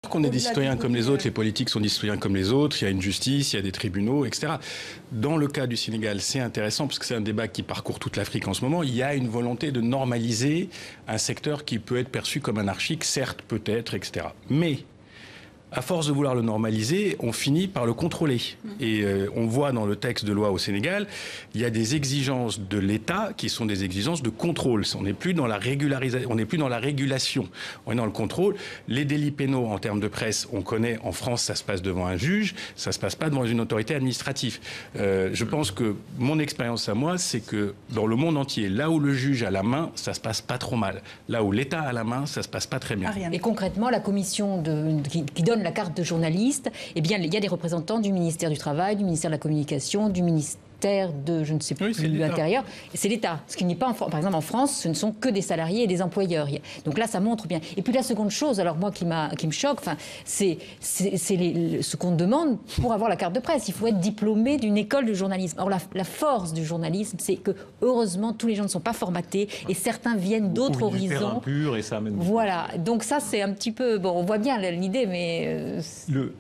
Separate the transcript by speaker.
Speaker 1: qu'on est des citoyens comme les autres, les politiques sont des citoyens comme les autres, il y a une justice, il y a des tribunaux, etc. Dans le cas du Sénégal, c'est intéressant parce que c'est un débat qui parcourt toute l'Afrique en ce moment. Il y a une volonté de normaliser un secteur qui peut être perçu comme anarchique, certes, peut-être, etc. Mais à force de vouloir le normaliser, on finit par le contrôler. Et on voit dans le texte de loi au Sénégal, il y a des exigences de l'État qui sont des exigences de contrôle. On n'est plus dans la régularisation, on n'est plus dans la régulation, on est dans le contrôle. Les délits pénaux en termes de presse, on connaît, en France, ça se passe devant un juge, ça se passe pas devant une autorité administrative. Je pense que mon expérience à moi, c'est que dans le monde entier, là où le juge a la main, ça se passe pas trop mal. Là où l'État a la main, ça se passe pas très bien.
Speaker 2: Et concrètement, la commission qui donne la carte de journaliste, eh bien, il y a des représentants du ministère du Travail, du ministère de la Communication, du ministère de, je ne sais plus, de l'Intérieur. C'est l'État. Ce qui n'est pas, par exemple, en France, ce ne sont que des salariés et des employeurs. Donc là, ça montre bien. Et puis la seconde chose, alors moi, qui me choque, c'est ce qu'on demande pour avoir la carte de presse. Il faut être diplômé d'une école de journalisme. Or, la force du journalisme, c'est que, heureusement, tous les gens ne sont pas formatés et certains viennent d'autres horizons.
Speaker 3: Pur et ça amène...
Speaker 2: Voilà. Donc ça, c'est un petit peu... Bon, on voit bien l'idée, mais...
Speaker 3: Le